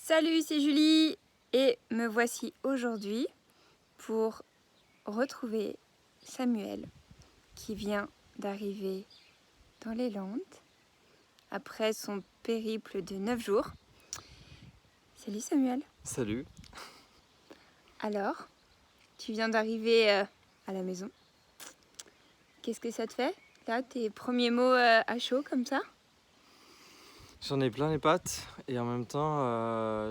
Salut, c'est Julie et me voici aujourd'hui pour retrouver Samuel qui vient d'arriver dans les Landes après son périple de 9 jours. Salut Samuel. Salut. Alors, tu viens d'arriver à la maison. Qu'est-ce que ça te fait là, tes premiers mots à chaud comme ça? J'en ai plein les pattes et en même temps,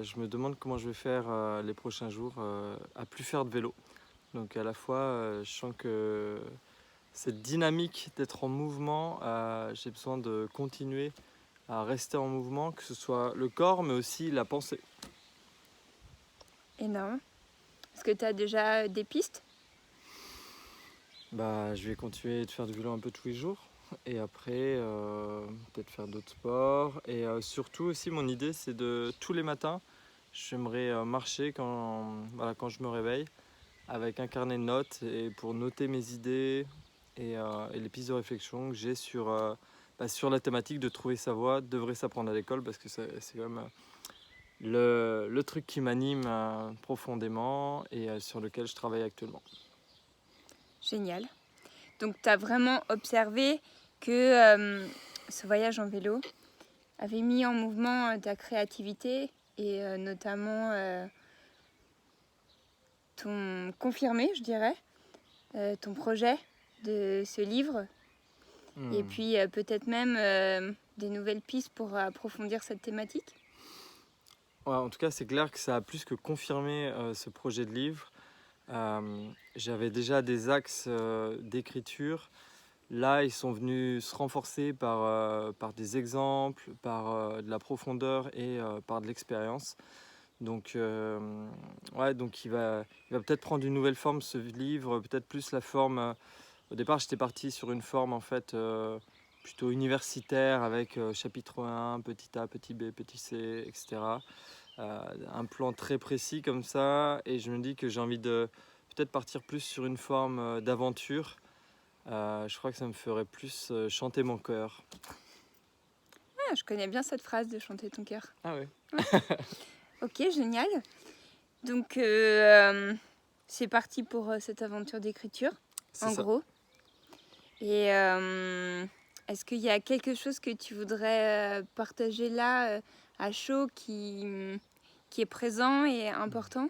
je me demande comment je vais faire les prochains jours à plus faire de vélo. Donc à la fois, je sens que cette dynamique d'être en mouvement, j'ai besoin de continuer à rester en mouvement, que ce soit le corps mais aussi la pensée. Énorme. Est-ce que tu as déjà des pistes? Je vais continuer de faire du vélo un peu tous les jours et après peut-être faire d'autres sports. Et surtout aussi mon idée c'est de tous les matins, j'aimerais marcher quand je me réveille avec un carnet de notes et pour noter mes idées et les pistes de réflexion que j'ai sur la thématique de trouver sa voie, devrait s'apprendre à l'école parce que c'est quand même le truc qui m'anime profondément et sur lequel je travaille actuellement. Génial. Donc tu as vraiment observé que ce voyage en vélo avait mis en mouvement ta créativité et notamment confirmé, je dirais, ton projet de ce livre. Et puis peut-être même des nouvelles pistes pour approfondir cette thématique. Ouais, en tout cas, c'est clair que ça a plus que confirmé ce projet de livre. J'avais déjà des axes d'écriture. Là, ils sont venus se renforcer par des exemples, par de la profondeur et par de l'expérience. Donc, donc il va peut-être prendre une nouvelle forme ce livre, peut-être plus la forme. Au départ, j'étais parti sur une forme en fait plutôt universitaire avec chapitre 1, petit A, petit B, petit C, etc. Un plan très précis comme ça, et je me dis que j'ai envie de peut-être partir plus sur une forme d'aventure. Je crois que ça me ferait plus chanter mon cœur. Ah, je connais bien cette phrase de chanter ton cœur. Ah ouais. Ok, génial. Donc c'est parti pour cette aventure d'écriture, C'est en ça. gros. Et est-ce qu'il y a quelque chose que tu voudrais partager là à chaud qui est présent et important?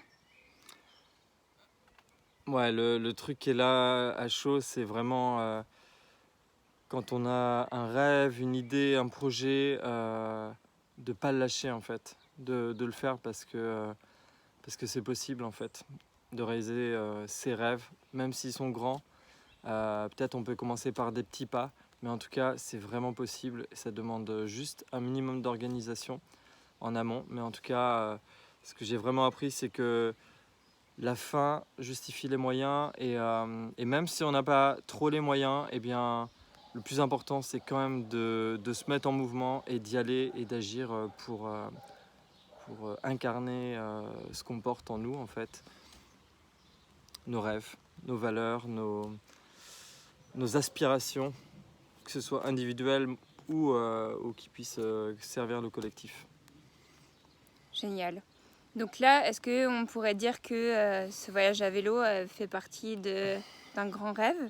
Ouais, le truc qui est là à chaud, c'est vraiment quand on a un rêve, une idée, un projet, de pas le lâcher en fait, de le faire parce que c'est possible en fait, de réaliser ses rêves, même s'ils sont grands. Peut-être on peut commencer par des petits pas, mais en tout cas c'est vraiment possible et ça demande juste un minimum d'organisation en amont. Mais en tout cas, ce que j'ai vraiment appris, c'est que la fin justifie les moyens et même si on n'a pas trop les moyens, eh bien le plus important c'est quand même de se mettre en mouvement et d'y aller et d'agir pour incarner ce qu'on porte en nous en fait, nos rêves, nos valeurs, nos aspirations, que ce soit individuelles ou qui puissent servir le collectif. Génial. Donc là, est-ce qu'on pourrait dire que ce voyage à vélo fait partie d'un grand rêve?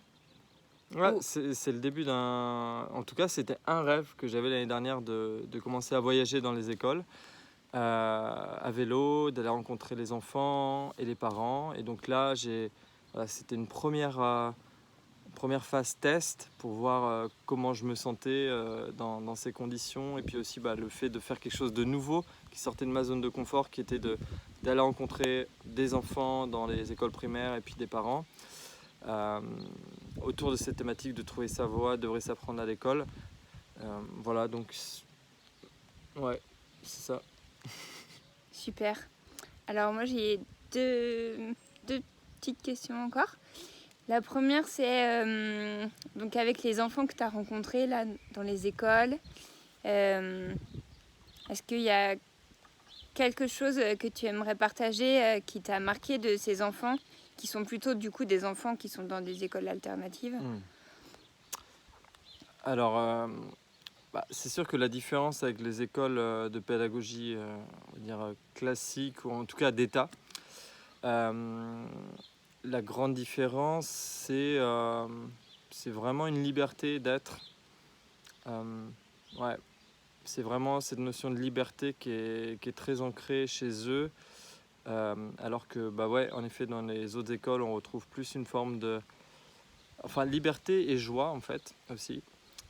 Ouais, Ou... c'est le début d'un... En tout cas, c'était un rêve que j'avais l'année dernière de commencer à voyager dans les écoles à vélo, d'aller rencontrer les enfants et les parents. Et donc là, c'était une première phase test pour voir comment je me sentais dans ces conditions. Et puis aussi le fait de faire quelque chose de nouveau qui sortait de ma zone de confort, qui était d'aller rencontrer des enfants dans les écoles primaires et puis des parents. Autour de cette thématique de trouver sa voie, devrait s'apprendre à l'école. Voilà, donc ouais, c'est ça. Super. Alors moi j'ai deux petites questions encore. La première c'est donc avec les enfants que tu as rencontrés là dans les écoles, est-ce qu'il y a quelque chose que tu aimerais partager qui t'a marqué de ces enfants qui sont plutôt du coup des enfants qui sont dans des écoles alternatives? Alors, C'est sûr que la différence avec les écoles de pédagogie, on va dire classiques, ou en tout cas d'État, euh, la grande différence, c'est vraiment une liberté d'être. Euh, ouais, c'est vraiment cette notion de liberté qui est très ancrée chez eux. Alors que, ouais, en effet, dans les autres écoles, on retrouve plus une forme de... Enfin, liberté et joie, en fait, aussi.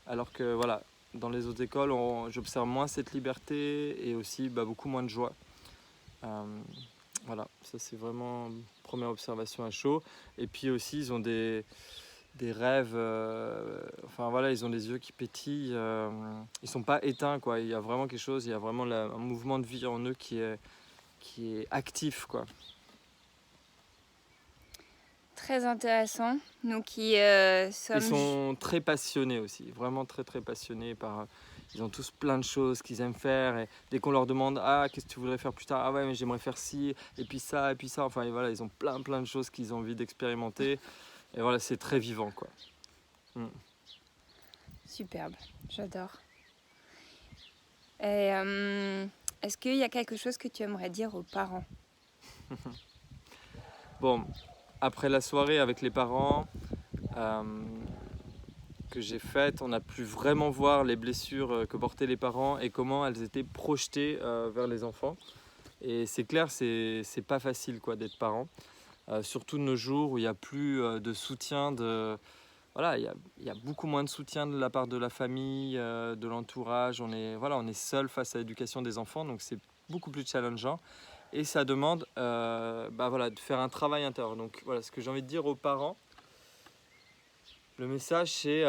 Alors que, voilà, dans les autres écoles, j'observe moins cette liberté et aussi beaucoup moins de joie. Euh, voilà, ça c'est vraiment une première observation à chaud. Et puis aussi, ils ont des rêves, enfin voilà, ils ont des yeux qui pétillent. Ils sont pas éteints, quoi. Il y a vraiment quelque chose, il y a vraiment un mouvement de vie en eux qui est actif, quoi. Très intéressant. Nous qui sommes... Ils sont très passionnés aussi, vraiment très très passionnés par... Ils ont tous plein de choses qu'ils aiment faire et dès qu'on leur demande « Ah, qu'est-ce que tu voudrais faire plus tard ?»« Ah ouais, mais j'aimerais faire ci, et puis ça, et puis ça. » Enfin, et voilà, ils ont plein de choses qu'ils ont envie d'expérimenter. Et voilà, c'est très vivant, quoi. Superbe, j'adore. Et est-ce qu'il y a quelque chose que tu aimerais dire aux parents? Bon, après la soirée avec les parents que j'ai faite, on a pu vraiment voir les blessures que portaient les parents et comment elles étaient projetées vers les enfants. Et c'est clair, c'est pas facile, quoi, d'être parent. Surtout de nos jours où il n'y a plus de soutien voilà, il y a beaucoup moins de soutien de la part de la famille, de l'entourage. On est seul face à l'éducation des enfants, donc c'est beaucoup plus challengeant. Et ça demande voilà, de faire un travail intérieur. Donc voilà, ce que j'ai envie de dire aux parents, le message c'est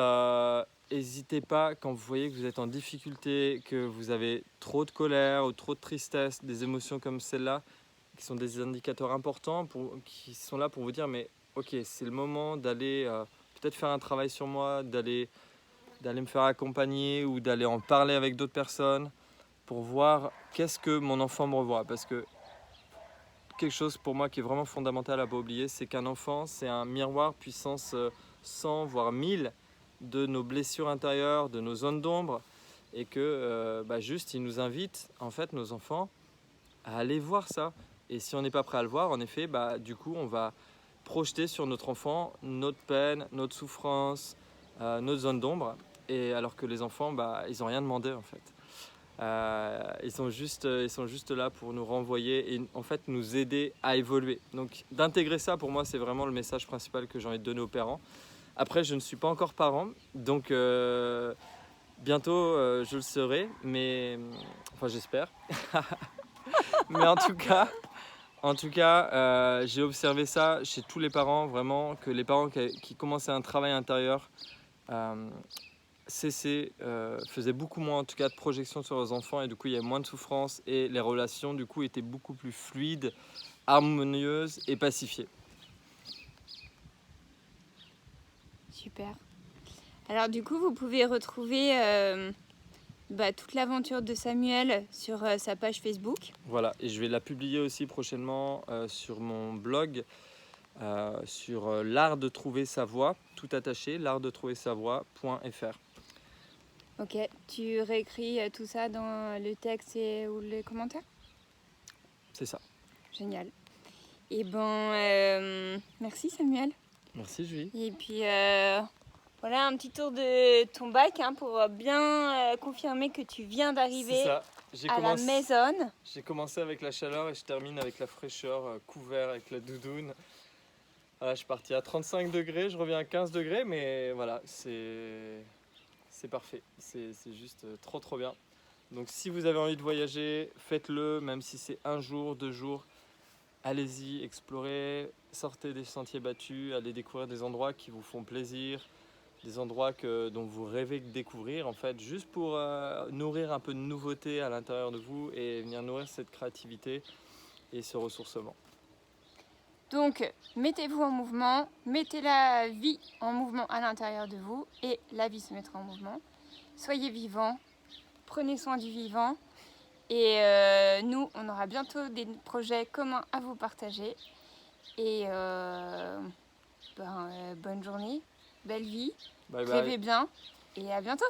n'hésitez pas quand vous voyez que vous êtes en difficulté, que vous avez trop de colère ou trop de tristesse, des émotions comme celle-là, qui sont des indicateurs importants, qui sont là pour vous dire mais ok, c'est le moment d'aller peut-être faire un travail sur moi, d'aller me faire accompagner ou d'aller en parler avec d'autres personnes pour voir qu'est-ce que mon enfant me revoit. Parce que quelque chose pour moi qui est vraiment fondamental à ne pas oublier, c'est qu'un enfant, c'est un miroir puissance 100 voire 1000 de nos blessures intérieures, de nos zones d'ombre, et que juste il nous invite, en fait, nos enfants, à aller voir ça. Et si on n'est pas prêt à le voir, en effet, du coup, on va projeter sur notre enfant notre peine, notre souffrance, notre zone d'ombre. Et alors que les enfants, ils n'ont rien demandé, en fait. Ils sont juste là pour nous renvoyer et en fait nous aider à évoluer. Donc d'intégrer ça, pour moi, c'est vraiment le message principal que j'ai envie de donner aux parents. Après, je ne suis pas encore parent, donc bientôt je le serai, mais enfin j'espère. Mais en tout cas, j'ai observé ça chez tous les parents, vraiment, que les parents qui commençaient un travail intérieur faisaient beaucoup moins, en tout cas, de projections sur leurs enfants, et du coup, il y avait moins de souffrance et les relations, du coup, étaient beaucoup plus fluides, harmonieuses et pacifiées. Super. Alors du coup, vous pouvez retrouver toute l'aventure de Samuel sur sa page Facebook. Voilà, et je vais la publier aussi prochainement sur mon blog, sur l'art de trouver sa voie, tout attaché, l'artdetrouversavoie.fr. Ok, tu réécris tout ça dans le texte ou les commentaires? C'est ça. Génial. Et merci Samuel. Merci Julie. Et puis voilà un petit tour de ton bac pour bien confirmer que tu viens d'arriver à la maison. J'ai commencé avec la chaleur et je termine avec la fraîcheur, couvert avec la doudoune. Voilà, je suis parti à 35 degrés, je reviens à 15 degrés, mais voilà, c'est parfait. C'est juste trop bien. Donc si vous avez envie de voyager, faites-le, même si c'est un jour, 2 jours. Allez-y, explorez, sortez des sentiers battus, allez découvrir des endroits qui vous font plaisir, des endroits dont vous rêvez de découvrir, en fait, juste pour nourrir un peu de nouveauté à l'intérieur de vous et venir nourrir cette créativité et ce ressourcement. Donc, mettez-vous en mouvement, mettez la vie en mouvement à l'intérieur de vous et la vie se mettra en mouvement. Soyez vivants, prenez soin du vivant et nous, on aura bientôt des projets communs à vous partager. Et bonne journée, belle vie, Bye bye. rêvez bien et à bientôt.